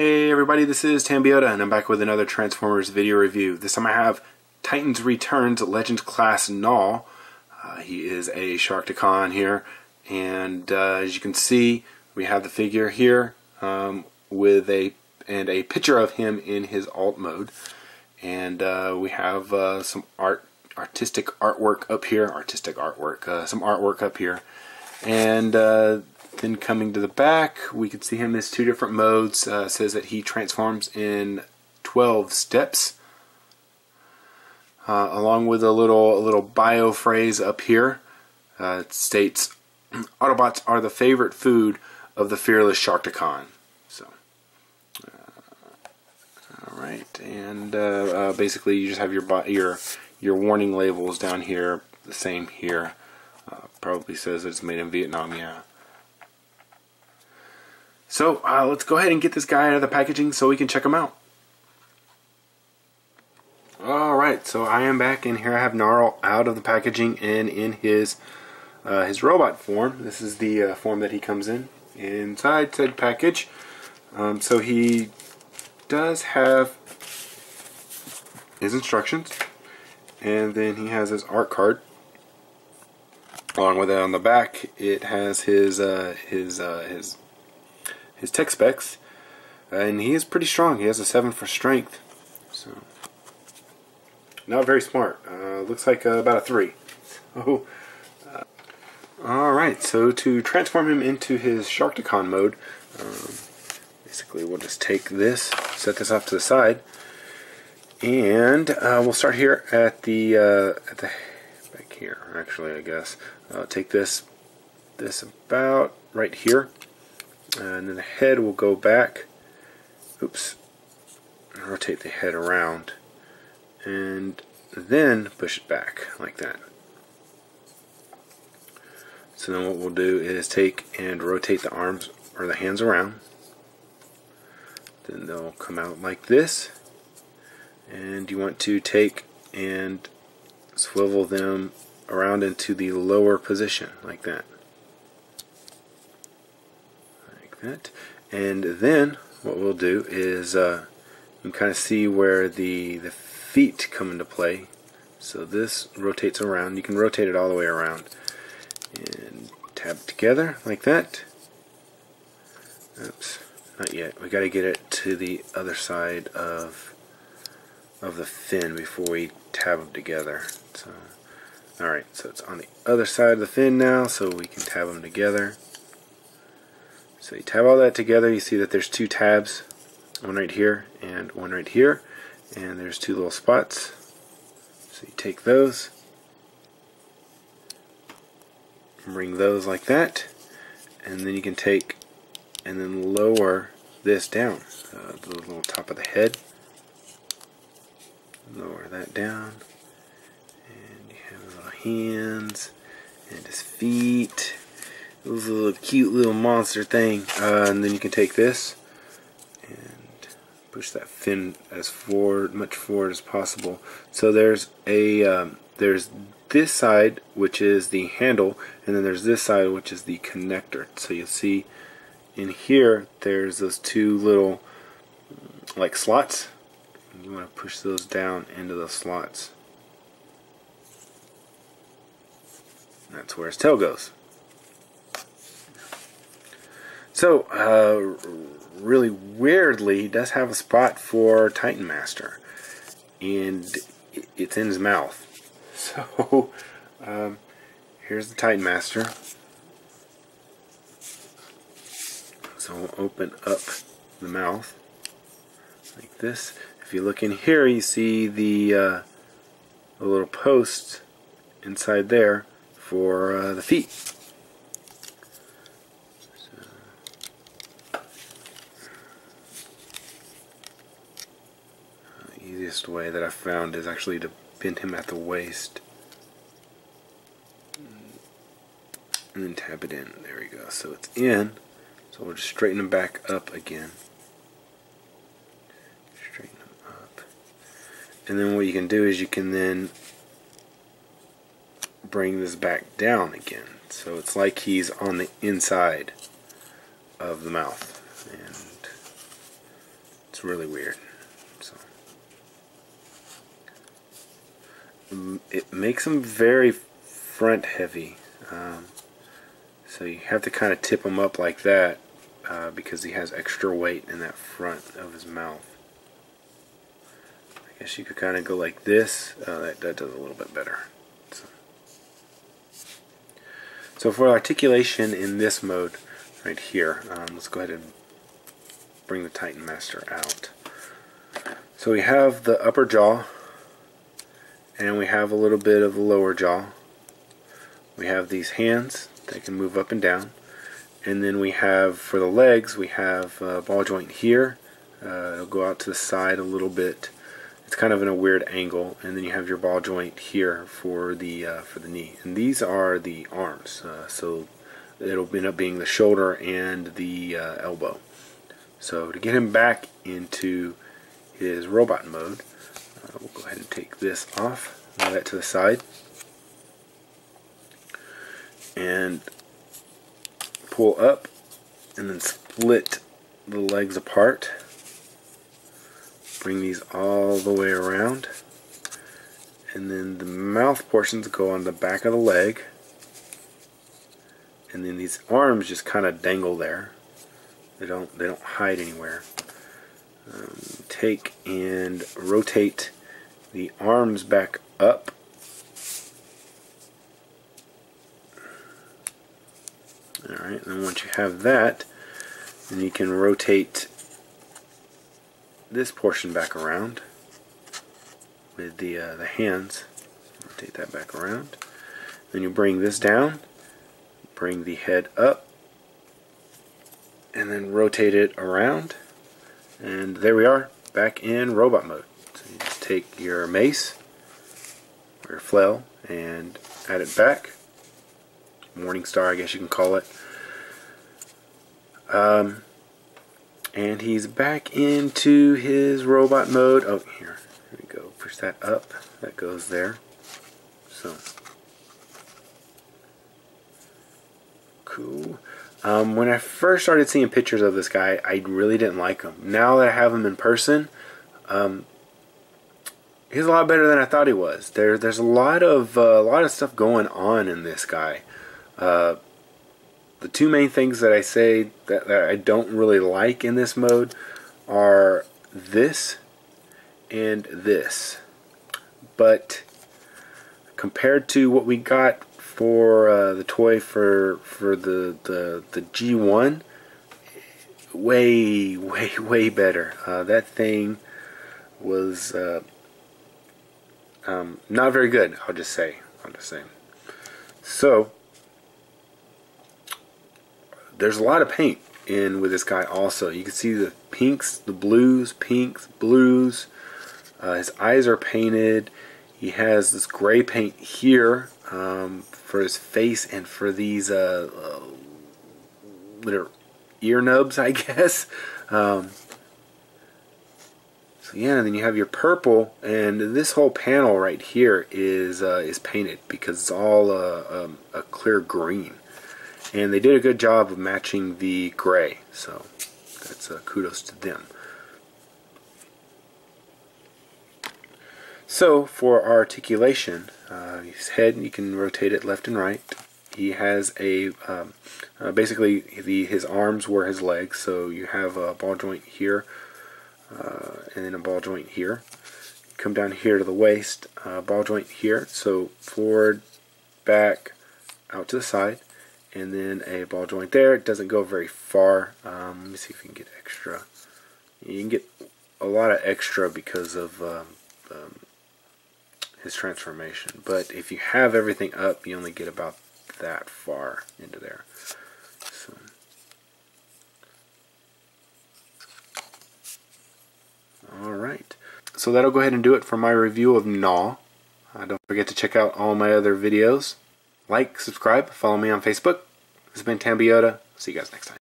Hey everybody, this is Tambeyoda and I'm back with another Transformers video review. This time I have Titans Returns Legend Class Gnaw. He is a Sharkticon here, and as you can see, we have the figure here with a picture of him in his alt mode, and we have some artistic artwork up here, some artwork up here, and then coming to the back, we can see him as two different modes. Says that he transforms in 12 steps, along with a little bio phrase up here. It states, "Autobots are the favorite food of the fearless Sharkticon." So, all right, and basically you just have your warning labels down here, the same here. Probably says it's made in Vietnam, yeah. So let's go ahead and get this guy out of the packaging so we can check him out. Alright, so I am back, and here I have Gnaw out of the packaging and in his robot form. This is the form that he comes in inside said package. So he does have his instructions, and then he has his art card. Along with it on the back, it has his tech specs, and he is pretty strong. He has a 7 for strength, so not very smart. Looks like about a 3. So, alright, so to transform him into his Sharkticon mode, basically we'll just take this, set this off to the side, and we'll start here at the back here. Actually, I guess take this about right here. And then the head will go back. Oops. Rotate the head around. And then push it back like that. So then what we'll do is take and rotate the arms or the hands around. Then they'll come out like this. And you want to take and swivel them around into the lower position like that. That. And then what we'll do is you can kind of see where the feet come into play. So this rotates around. You can rotate it all the way around and tab it together like that. Oops, not yet. We got to get it to the other side of the fin before we tab them together. So, all right. So it's on the other side of the fin now, so we can tab them together. So you tab all that together, you see that there's two tabs, one right here and one right here, and there's two little spots. So you take those, bring those like that, and then you can take and then lower this down, the little top of the head. Lower that down, and you have his little hands and his feet. This little cute little monster thing, and then you can take this and push that fin as much forward as possible. So there's this side, which is the handle, and then there's this side, which is the connector. So you'll see in here there's those two little like slots, and you want to push those down into those slots. And that's where his tail goes. So, really weirdly, he does have a spot for Titan Master, and it's in his mouth. So, here's the Titan Master. So we'll open up the mouth like this. If you look in here, you see the little post inside there for the feet. Easiest way that I've found is actually to pin him at the waist and then tap it in. There we go. So it's in. So we'll just straighten him back up again. Straighten him up. And then what you can do is you can then bring this back down again. So it's like he's on the inside of the mouth. And It's really weird. So it makes them very front heavy. So you have to kind of tip him up like that because he has extra weight in that front of his mouth. I guess you could kind of go like this. That does a little bit better. So for articulation in this mode right here, let's go ahead and bring the Titan Master out. So we have the upper jaw, and we have a little bit of the lower jaw. We have these hands that can move up and down, and then we have, for the legs, we have a ball joint here. It'll go out to the side a little bit. It's kind of in a weird angle, and then you have your ball joint here for the knee. And these are the arms, so it'll end up being the shoulder and the elbow. So to get him back into his robot mode, we'll go ahead and take this off, move that to the side, and pull up, and then split the legs apart. Bring these all the way around, and then the mouth portions go on the back of the leg, and then these arms just kind of dangle there. They don't hide anywhere. Take and rotate the arms back up. Alright, and then once you have that, then you can rotate this portion back around with the hands. Rotate that back around. Then you bring this down, bring the head up, and then rotate it around, and there we are, back in robot mode. So you just take your mace or your flail and add it back. Morning Star, I guess you can call it. And he's back into his robot mode. Oh, here we go. Push that up. That goes there. So cool. When I first started seeing pictures of this guy, I really didn't like him. Now that I have him in person, he's a lot better than I thought he was. There's a lot of stuff going on in this guy. The two main things that I say that I don't really like in this mode are this and this. But compared to what we got for the toy for the G1, way better. That thing was not very good. I'll just say. So there's a lot of paint in with this guy also. You can see the pinks, the blues, pinks, blues. His eyes are painted. He has this gray paint here for his face and for these little ear nubs, I guess. So yeah, and then you have your purple, and this whole panel right here is painted because it's all a clear green. And they did a good job of matching the gray, so that's kudos to them. So for articulation, his head, you can rotate it left and right. He has a basically his arms were his legs, so you have a ball joint here, and then a ball joint here. Come down here to the waist, ball joint here. So forward, back, out to the side. And then a ball joint there. It doesn't go very far. Let me see if we can get extra. You can get a lot of extra because of his transformation. But if you have everything up, you only get about that far into there. So, alright. So that'll go ahead and do it for my review of Gnaw. Don't forget to check out all my other videos. Like, subscribe, follow me on Facebook. This has been Tambeyoda. See you guys next time.